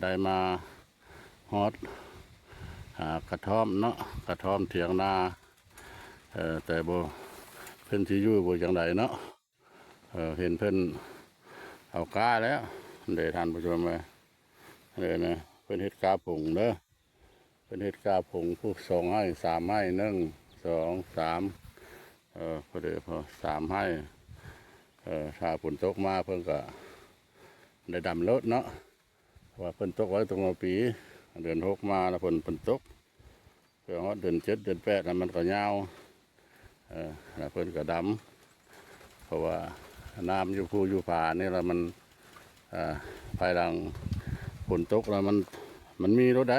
ได้มาฮอดหากระท่อมเนาะกระท่อมเถียงนาแต่บ่เพิ่นสิอยู่บ่จังไดเนาะเห็นเพิ่นเอาก้าแล้วเด้ท่านผู้ชมเลยนะเพิ่นเฮ็ดกาผงเด้อเพิ่นเฮ็ดกาผงผู้2ให้3ให้1 2 3พอดีพอ3ให้ถ้าฝนตกมาเพิ่นก็ได้ดำรถเนาะว่าเพิ่นตกไว้ตรงปีเดือน6มาแล้วเพิ่นตกเพื่อฮอดเดือน7เดือน8แล้วมันก็ยาวแล้วเพิ่นก็ดำเพราะว่าน้ำอยู่ภูอยู่ผานี่แล้วมันภายหลังฝนตกแล้วมันมีรถได้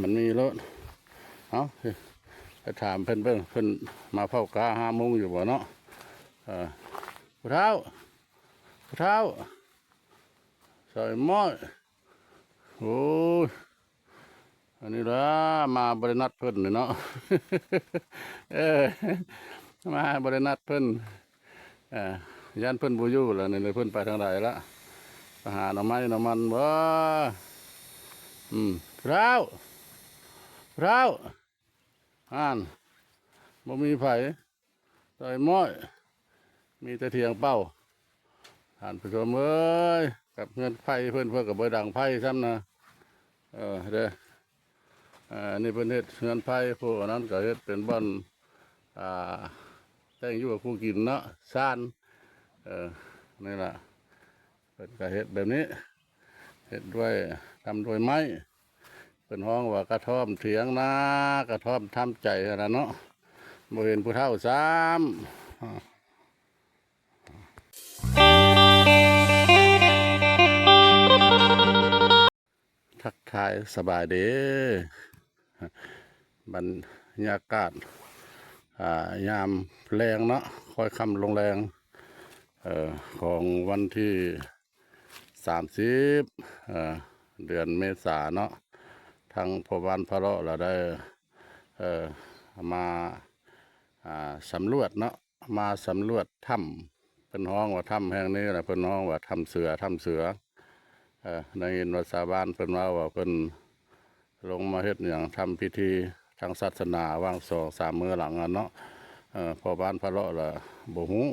มันมีรถเอาไปถามเพิ่นเพิ่นมาเฝ้ากา5 โมงอยู่บ่เนาะผู้เฒ่าใส่หม้อโอ้ยอันนี้ละมาบริณัดเพิ่นเนาะ มาบริณัดเพิ่นยันเพิ่นบูยู่แล้วนี่เพิ่นไปทางใดละไปหาหน่อไม้หน่อมันบ่พร้าวบ่มีไผใส่หม้อมีแต่เถียงเป้าท่านผู้ชมเอ้ยกับเงินไฟเพิ่นกับเบอร์ดังไฟซ้ำนะเด้อนี่เป็นเฮ็ดเงินไฟผู้นั้นก็เฮ็ดเป็นบ่อนแต่งอยู่กับผู้กินเนาะซ่านนี่แหละเป็นก็เฮ็ดแบบนี้เฮ็ดด้วยทำด้วยไม้เป็นห้องว่ากระท่อมเถียงนากระท่อมทำใจอะไรเนาะบ่เห็นผู้เฒ่าซ้ำทักทายสบายดีบรรยากาศยามแรงเนาะค่อยค่ำลงแรงของวันที่30เดือนเมษาเนาะทางพบานพระเลาะเราได้มาสำรวจเนาะมาสำรวจถ้ำเป็นห้องว่าถ้ำแห่งนี้แหละเป็นห้องว่าถ้ำเสือในยินว่าชาวบ้านเป็นว่าเพิ่นลงมาเฮ็ดอย่างทำพิธีทางศาสนาว่าง2-3 มื้อหลังเนาะพอบ้านพระเลาะละบ่ฮู้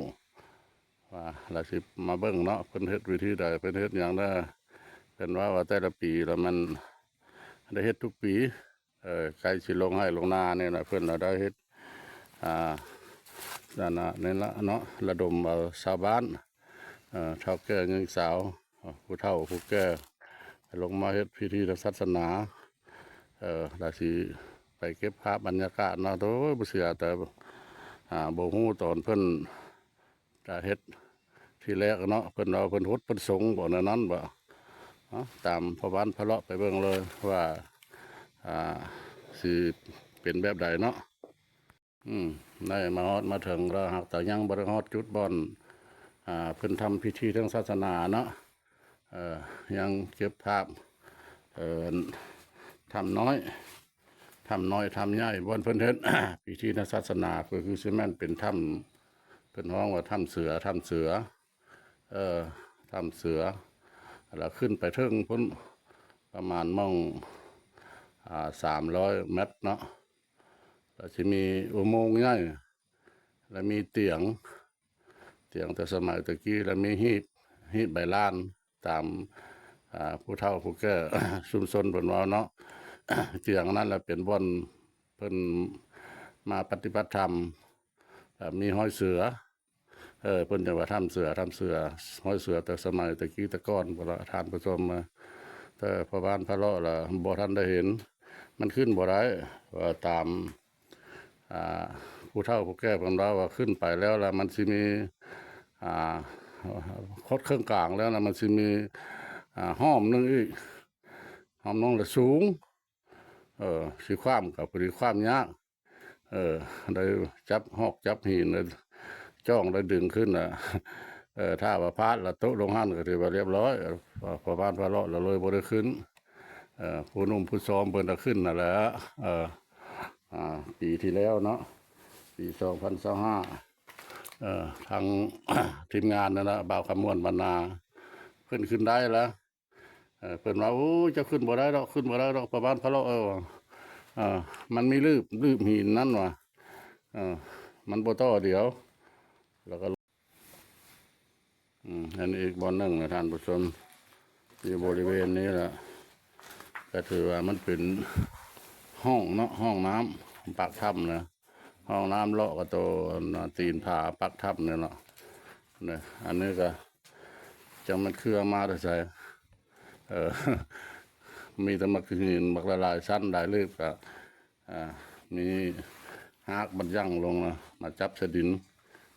ว่าเราสิมาเบิ่งเนาะเพิ่นเฮ็ดวิธีใดเพิ่นเฮ็ดอย่างได้เป็นว่าแต่ละปีแล้วมันได้เฮ็ดทุกปีใกล้สิลงให้ลงนาเนี่ยนะเพิ่นเราได้เฮ็ดนั่นน่ะนี่ละเนาะระดมเอาชาวบ้านเฒ่าแก่หญิงสาวผู้เฒ่าผู้แก่ลงมาเฮ็ดพิธีทางศาสนาราสิไปเก็บภาพบรรยากาศเนาะโอ้ยบ่เชื่อแต่บ่ฮู้ตอนเพิ่นจะเฮ็ดที่แรกเนาะเพิ่นเอาเพิ่นฮดเพิ่นสงบ่นั่นนั้นบ่ตามพระบ้านพระเลาะไปเบิ่งเลยว่าสิเป็นแบบใดเนาะได้มาฮอดมาถึงแล้วหากแต่ยังบ่ได้ฮอดจุดบ่อนเพิ่นทำพิธีทางศาสนาเนาะยังเก็บภาพทำน้อยทำใหญ่บนเพิ่นเฮ็ด พิธีทางศาสนาก็คือสิแม่นเป็นถ้ำเป็นห้องว่าถ้ำเสือถ้ำเสือแล้วขึ้นไปถึงพ้นประมาณมอง300 เมตรเนาะแล้วจะมีอุโมงค์ใหญ่แล้วมีเตียงแต่สมัยตะกี้แล้วมีหีบใบลานตามผู้เฒ่าผู้แก่ ชุมชนเพิ่นว่าเนาะ เตียงนั้นแหละเป็นบ่อนเพิ่นมาปฏิบัติธรรมมีห้อยเสือเพิ่นจะว่าทำเสือห้อยเสือแต่สมัยตะกี้ตะก้อนบ่ละทานผู้ชมมาแต่พอบ้านพระเลาะล่ะบ่ทันได้เห็นมันขึ้นบ่ได้ว่าตามผู้เฒ่าผู้แก่เพิ่นว่าขึ้นไปแล้วล่ะมันสิมีคดเครื่องกลางแล้วนะมันสิมีห้อมนึงอีกห้อมน้องละสูงสิความกับพอดีความยากได้จับหอกจับหินเลยจ้องได้ดึงขึ้นถ้าว่าพลาดละโต๊ะลงหันก็ถือว่าเรียบร้อยพอบ้านพระเลาะเราเลยบ่ได้ขึ้นผู้นุ่มผู้ซ้อมเพิ่นจะขึ้นนั่นแหละปีที่แล้วเนาะปี2025ทาง ทีมงานนั่นแหละบ่าวขมวนบรรณาขึ้นได้แล้ว เพิ่นว่าโอ้จะขึ้นบ่ได้ดอกขึ้นบ่ได้ดอกประมาณพะเลาะมันมีลืบหินนั่นว่ะมันบ่ต่อเดี๋ยวแล้วก็อันนี้อีกบ่อหนึ่งนะท่านผู้ชมที่บริเวณนี้แหละก็ถือว่ามันเป็นห้องเนาะห้องน้ำปากถ้ำนะห้องน้ำเลาะก็โตตีนผาปากถ้ำเนี่ยเนาะเนี่ยอันนี้ก็จังมันเครือมาแต่ใส่มีแต่มักหินมักละลายชั้นหลายลืบก็มีหากมันยั่งลงนะมาจับสะดิน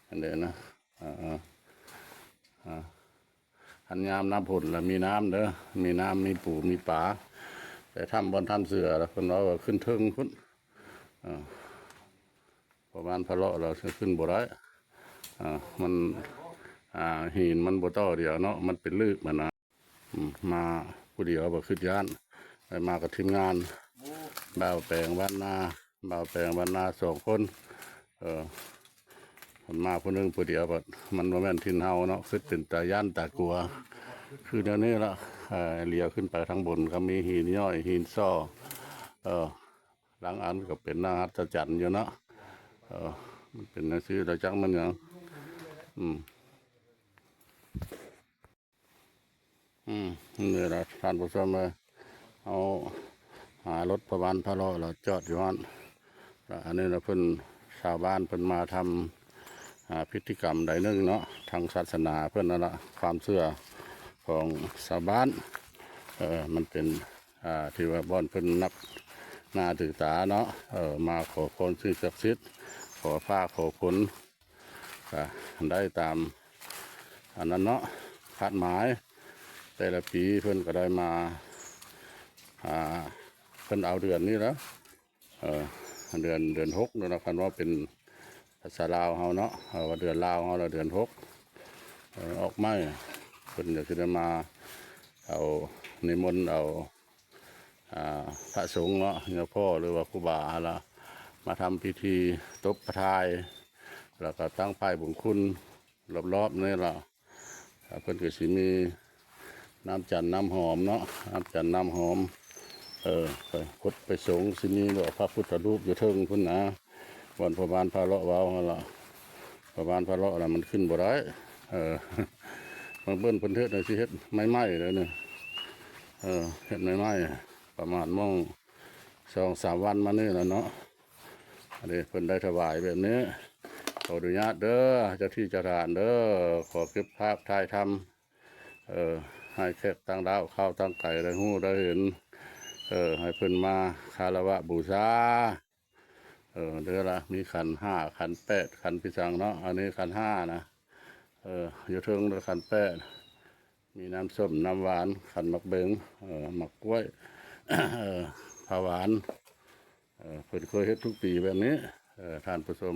อันเดียนะอันยามน้ำผลแล้วมีน้ำเด้อมีน้ำมีปูมีป่าแต่ถ้ำบนถ้ำเสือแล้วคนเราขึ้นเทิงพุ่นประมาณพะเลาะเราขึ้นบ่ได้มันหินมันบ่ต่อเดียวเนาะมันเป็นลืบมันนะมาผู้เดียวบ่ขึ้นย่านไปมากับทีมงานบ่าวแปลงบ้านนาบ่าวแปลงบ้านนา2 คนมันมาผู้หนึงผู้เดียวแบบมันบ่แม่นทินเฮาเนาะคือเป็นตาย่านตากลัวคือเดี๋ยวนี้ละเลี้ยวขึ้นไปทางบนก็มีหินย่อยหินซ้อหลังอันก็เป็นนาฮัศจรรย์อยู่เนาะมันเป็นหนังสือเราจังมันอย่างนี่ละท่านผู้ชมเลยเอาหารถประวันพะเลาะเราจอดอยู่นั่นอันนี้เราเพิ่นชาวบ้านเพิ่นมาทำพิธีกรรมใดนึงเนาะทางศาสนาเพื่อนนั่นละความเชื่อของชาวบ้านมันเป็นที่ว่าบ้านเพิ่นนับหน้าถือตาเนาะมาขอพรสิ่งศักดิ์สิทธิ์ขอผ้าขอผลได้ตามอันนั้นเนาะคาดหมายแต่ละปีเพิ่นก็ได้มาเพิ่นเอาเดือนนี้แล้วเดือน6เนาะคันว่าเป็นภาษาลาวเฮาเนาะว่าเดือนลาวเฮาเราเดือน6ออกไม่เพิ่นจะได้มาเอานิมนต์เอาพระสงฆ์เนาะเจ้าพ่อหรือว่าครูบาละมาทำพิธีตบพระทายแล้วก็ตั้งป้ายบุญคุณรอบๆนี่ล่ะเพิ่นก็สิมีน้ำจันทร์น้ำหอมเนาะน้ำจันทร์น้ำหอมไปพุทธไปสงฆ์สิมีหลวงพระพุทธรูปอยู่เทิงพุ่นนะวันประมาณพระเลาะว้าวละประมาณพระเลาะละมันขึ้นบ่ได้มันเบิ้ลเพิ่นเทศเลยสิเฮ็ดไม่ไหม้เลยเนี่ยเฮ็ดไม่ไหม้ประมาณมอง2-3 วันมานี่แล้วเนาะอันนี้เพิ่นได้ถวายแบบนี้ขออนุญาตเด้อเจ้าที่เจ้าทานเด้อขอเก็บภาพถ่ายทำให้แขกต่างดาวเข้าตั้งไก่ได้หู้ได้เห็นให้เพิ่นมาคารวะบูชาเดี๋ยวละมีขัน 5ขัน 8ขันพิสังเนาะอันนี้ขัน 5นะอยู่เทิงแล้วขัน 8มีน้ำส้มน้ำหวานขันมักเบงมักกล้วยผักหวานเพิ่นเคยเฮ็ดทุกปีแบบนี้ท่านผู้ชม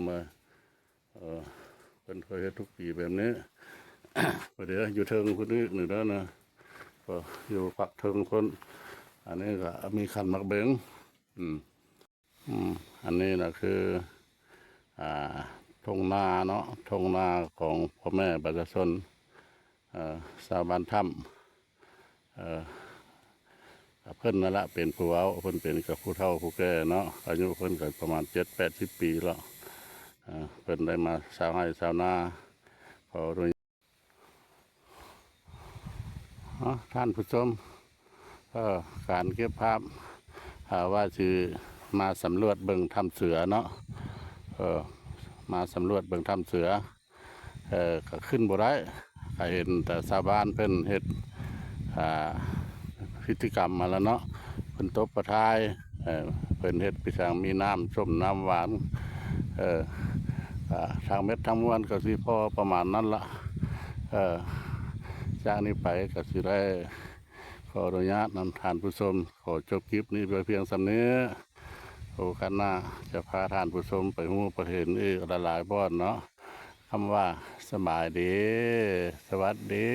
เพิ่นเคยเฮ็ดทุกปีแบบนี้เดี๋ยวอยู่เทิงคนนี้หนึ่งแล้วนะก็อยู่ปักเทิงคนอันนี้ก็มีขันมักเบงอันนี้นะคือทงนาเนาะทงนาของพ่อแม่ประชาชนชาวบ้านถ้ำเพิ่นนั่นละเป็นผู้เอาเพิ่นเป็นกับผู้เฒ่าผู้แก่เนาะอายุเพิ่นก็ประมาณ70-80 ปีแล้วเพิ่นได้มาชาวไร่ชาวนาขอโดยท่านผู้ชมการเก็บภาพว่าคือมาสำรวจเบิ่งถ้ำเสือเนาะมาสำรวจเบิ่งถ้ำเสือก็ขึ้นบ่ได้ก็เห็นแต่ชาวบ้านเพิ่นเฮ็ดพิธีกรรมมาแล้วเนาะเพิ่นตบประทายเพิ่นเฮ็ดพิธีมีน้ำส้มน้ำหวานทางเม็ดทางมวลก็สิพอประมาณนั้นละจากนี้ไปก็สิได้ขออนุญาตนำท่านผู้ชมขอจบคลิปนี้เพียงสำนี้โอกาสหน้าจะพาท่านผู้ชมไปหูประเทศนี้หลายๆบ่อนเนาะคำว่าสบายดีสวัสดี